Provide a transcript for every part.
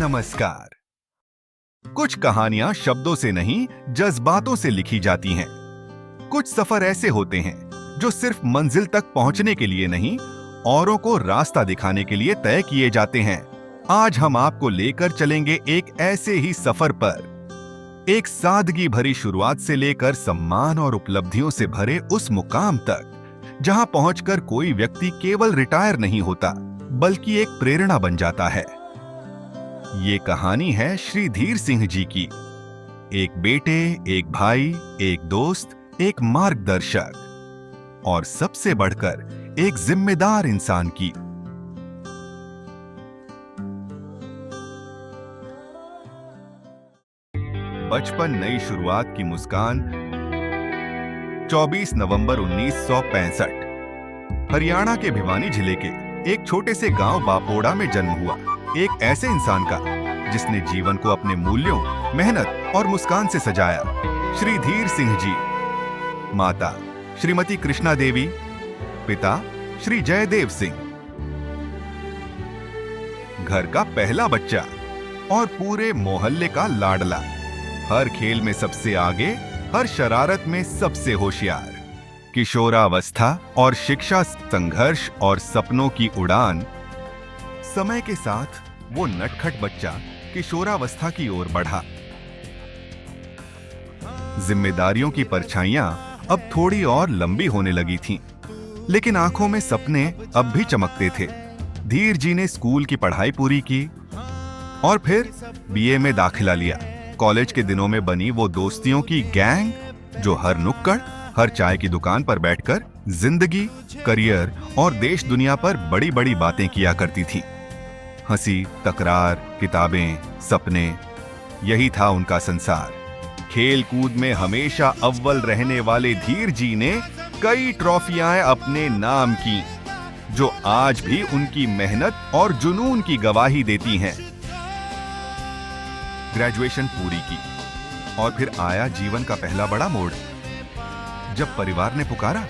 नमस्कार। कुछ कहानियां शब्दों से नहीं, जज्बातों से लिखी जाती हैं। कुछ सफर ऐसे होते हैं जो सिर्फ मंजिल तक पहुंचने के लिए नहीं, औरों को रास्ता दिखाने के लिए तय किए जाते हैं। आज हम आपको लेकर चलेंगे एक ऐसे ही सफर पर, एक सादगी भरी शुरुआत से लेकर सम्मान और उपलब्धियों से भरे उस मुकाम तक जहां पहुंचकर कोई व्यक्ति केवल रिटायर नहीं होता, बल्कि एक प्रेरणा बन जाता है। ये कहानी है श्री धीर सिंह जी की, एक बेटे, एक भाई, एक दोस्त, एक मार्गदर्शक और सबसे बढ़कर एक जिम्मेदार इंसान की। बचपन नई शुरुआत की मुस्कान। 24 नवंबर 1965 हरियाणा के भिवानी जिले के एक छोटे से गांव बापोड़ा में जन्म हुआ एक ऐसे इंसान का जिसने जीवन को अपने मूल्यों, मेहनत और मुस्कान से सजाया। श्री धीर सिंह जी। माता श्रीमती कृष्णा देवी, पिता श्री जयदेव सिंह। घर का पहला बच्चा और पूरे मोहल्ले का लाडला, हर खेल में सबसे आगे, हर शरारत में सबसे होशियार। किशोरावस्था और शिक्षा, संघर्ष और सपनों की उड़ान। समय के साथ वो नटखट बच्चा किशोरावस्था की ओर बढ़ा। जिम्मेदारियों की परछाइयां अब थोड़ी और लंबी होने लगी थीं, लेकिन आंखों में सपने अब भी चमकते थे। धीर जी ने स्कूल की पढ़ाई पूरी की और फिर बीए में दाखिला लिया। कॉलेज के दिनों में बनी वो दोस्तियों की गैंग जो हर नुक्कड़, हर चाय की दुकान पर बैठकर जिंदगी, करियर और देश दुनिया पर बड़ी बड़ी बातें किया करती थी। हंसी, तकरार, किताबें, सपने, यही था उनका संसार। खेल कूद में हमेशा अव्वल रहने वाले धीर जी ने कई ट्रॉफियां अपने नाम की, जो आज भी उनकी मेहनत और जुनून की गवाही देती हैं। ग्रेजुएशन पूरी की और फिर आया जीवन का पहला बड़ा मोड़। जब परिवार ने पुकारा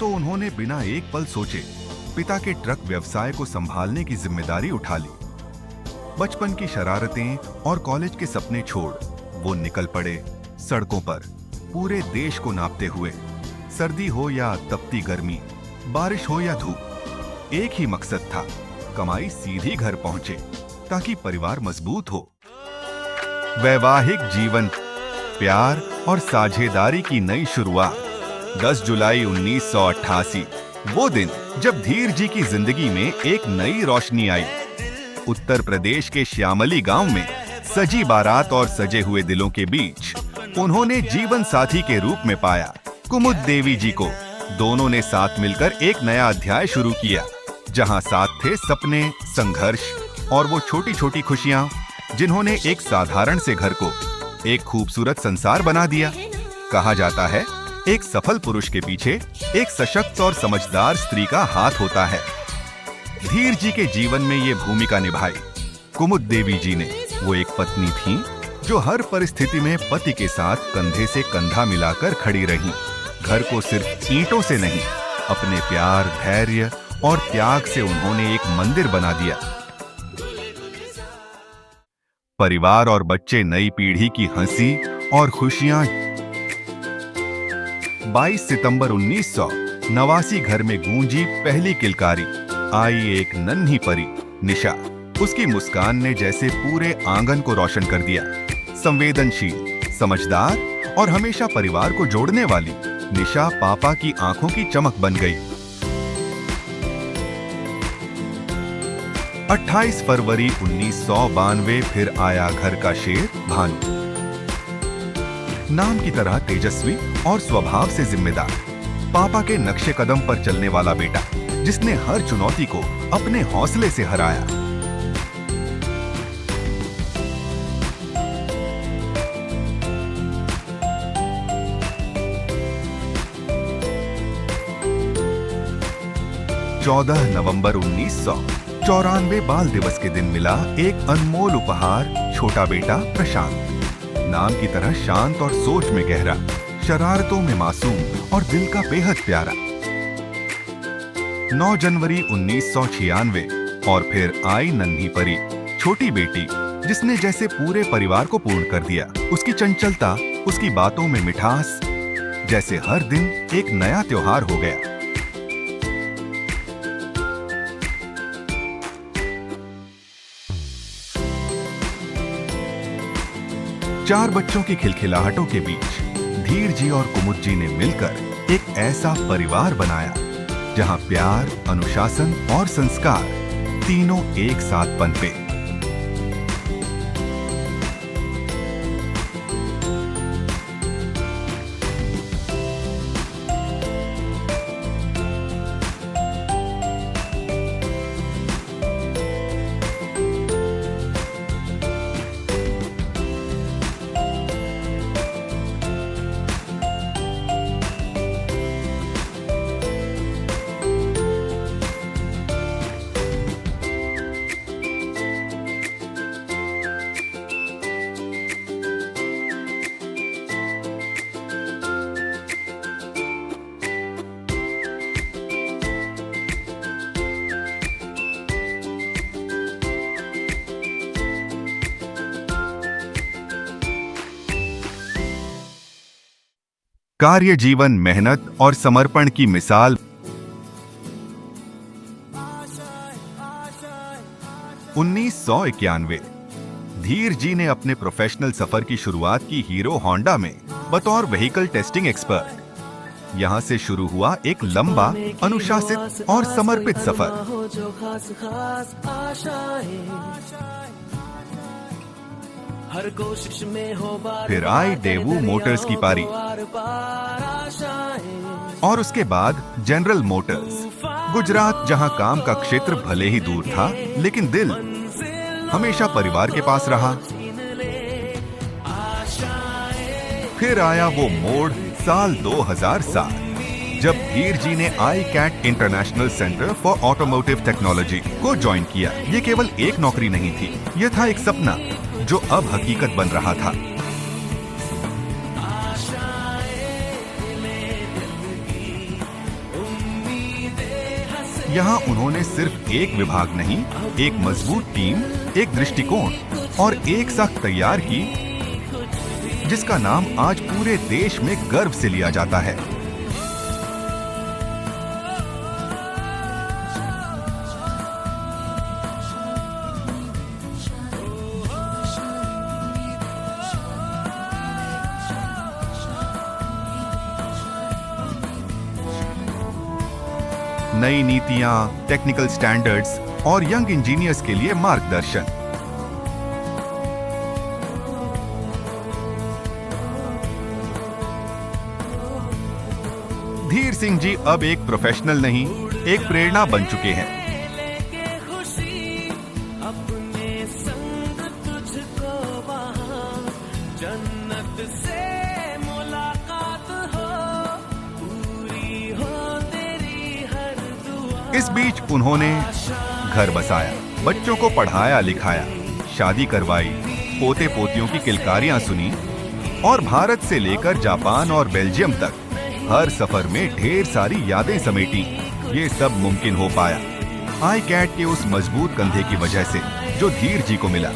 तो उन्होंने बिना एक पल सोचे पिता के ट्रक व्यवसाय को संभालने की जिम्मेदारी उठा ली। बचपन की शरारतें और कॉलेज के सपने छोड़ वो निकल पड़े सड़कों पर, पूरे देश को नापते हुए। सर्दी हो या तपती गर्मी, बारिश हो या धूप, एक ही मकसद था, कमाई सीधी घर पहुंचे ताकि परिवार मजबूत हो। वैवाहिक जीवन, प्यार और साझेदारी की नई शुरुआत। 10 जुलाई 1988 वो दिन जब धीर जी की जिंदगी में एक नई रोशनी आई। उत्तर प्रदेश के श्यामली गांव में सजी बारात और सजे हुए दिलों के बीच उन्होंने जीवन साथी के रूप में पाया कुमुद देवी जी को। दोनों ने साथ मिलकर एक नया अध्याय शुरू किया, जहां साथ थे सपने, संघर्ष और वो छोटी छोटी खुशियां जिन्होंने एक साधारण से घर को एक खूबसूरत संसार बना दिया। कहा जाता है, एक सफल पुरुष के पीछे एक सशक्त और समझदार स्त्री का हाथ होता है। धीर जी के जीवन में ये भूमिका निभाई कुमुद देवी जी ने। वो एक पत्नी थीं जो हर परिस्थिति में पति के साथ कंधे से कंधा मिलाकर खड़ी रहीं। घर को सिर्फ ईंटों से नहीं, अपने प्यार, धैर्य और त्याग से उन्होंने एक मंदिर बना दिया। परिवार और बच्चे, नई पीढ़ी की हंसी और खुशियां। 22 सितंबर 1989 घर में गूंजी पहली किलकारी। आई एक नन्ही परी, निशा। उसकी मुस्कान ने जैसे पूरे आंगन को रोशन कर दिया। संवेदनशील, समझदार और हमेशा परिवार को जोड़ने वाली निशा पापा की आंखों की चमक बन गई। 28 फरवरी 1992 फिर आया घर का शेर, भानु। नाम की तरह तेजस्वी और स्वभाव से जिम्मेदार, पापा के नक्शे कदम पर चलने वाला बेटा, जिसने हर चुनौती को अपने हौसले से हराया। चौदह नवंबर 1994 बाल दिवस के दिन मिला एक अनमोल उपहार, छोटा बेटा प्रशांत। नाम की तरह शांत और सोच में गहरा, शरारतों में मासूम और दिल का बेहद प्यारा। 9 जनवरी 1996 और फिर आई नन्ही परी, छोटी बेटी जिसने जैसे पूरे परिवार को पूर्ण कर दिया। उसकी चंचलता, उसकी बातों में मिठास, जैसे हर दिन एक नया त्योहार हो गया। चार बच्चों की खिलखिलाहटों के बीच धीर जी और कुमुद जी ने मिलकर एक ऐसा परिवार बनाया जहां प्यार, अनुशासन और संस्कार तीनों एक साथ पनपे। कार्य जीवन मेहनत और समर्पण की मिसाल। 1991 धीर जी ने अपने प्रोफेशनल सफर की शुरुआत की हीरो होंडा में बतौर व्हीकल टेस्टिंग एक्सपर्ट। यहां से शुरू हुआ एक लंबा, अनुशासित और समर्पित सफर। फिर आई डेवू मोटर्स की पारी और उसके बाद जनरल मोटर्स, गुजरात, जहां काम का क्षेत्र भले ही दूर था लेकिन दिल हमेशा परिवार के पास रहा। फिर आया वो मोड़ साल 2007 जब धीर जी ने ICAT international centre for automotive technology को ज्वाइन किया। ये केवल एक नौकरी नहीं थी, यह था एक सपना जो अब हकीकत बन रहा था। यहाँ उन्होंने सिर्फ एक विभाग नहीं, एक मजबूत टीम, एक दृष्टिकोण और एक साख तैयार की जिसका नाम आज पूरे देश में गर्व से लिया जाता है। नई नीतियां, टेक्निकल स्टैंडर्ड्स और यंग इंजीनियर्स के लिए मार्गदर्शन। धीर सिंह जी अब एक प्रोफेशनल नहीं, एक प्रेरणा बन चुके हैं। इस बीच उन्होंने घर बसाया, बच्चों को पढ़ाया लिखाया, शादी करवाई, पोते पोतियों की किलकारियां सुनी और भारत से लेकर जापान और बेल्जियम तक हर सफर में ढेर सारी यादें समेटी। ये सब मुमकिन हो पाया ICAT के उस मजबूत कंधे की वजह से जो धीर जी को मिला।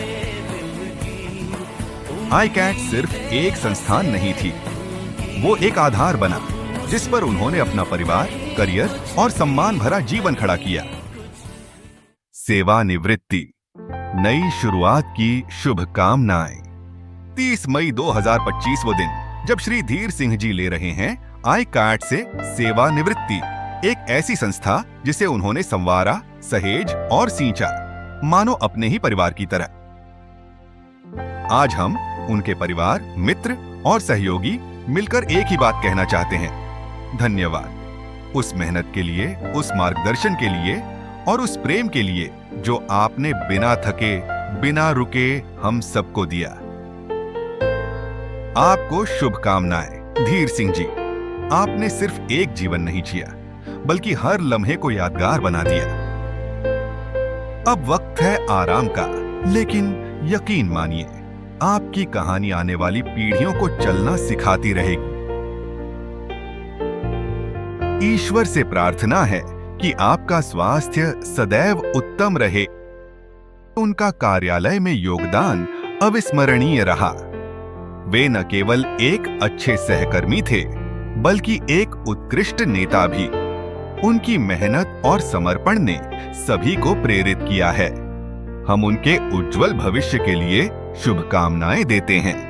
ICAT सिर्फ एक संस्थान नहीं थी, वो एक आधार बना जिस पर उन्होंने अपना परिवार, करियर और सम्मान भरा जीवन खड़ा किया। सेवानिवृत्ति, नई शुरुआत की शुभकामनाएं। 30 मई 2025 वो दिन जब श्री धीर सिंह जी ले रहे हैं ICAT से सेवानिवृत्ति, एक ऐसी संस्था जिसे उन्होंने संवारा, सहेज और सींचा, मानो अपने ही परिवार की तरह। आज हम उनके परिवार, मित्र और सहयोगी मिलकर एक ही बात कहना चाहते हैं, धन्यवाद उस मेहनत के लिए, उस मार्गदर्शन के लिए और उस प्रेम के लिए जो आपने बिना थके, बिना रुके हम सबको दिया। आपको शुभकामनाएं धीर सिंह जी। आपने सिर्फ एक जीवन नहीं जिया, बल्कि हर लम्हे को यादगार बना दिया। अब वक्त है आराम का, लेकिन यकीन मानिए आपकी कहानी आने वाली पीढ़ियों को चलना सिखाती रहेगी। ईश्वर से प्रार्थना है कि आपका स्वास्थ्य सदैव उत्तम रहे, उनका कार्यालय में योगदान अविस्मरणीय रहा। वे न केवल एक अच्छे सहकर्मी थे, बल्कि एक उत्कृष्ट नेता भी। उनकी मेहनत और समर्पण ने सभी को प्रेरित किया है। हम उनके उज्जवल भविष्य के लिए शुभकामनाएं देते हैं।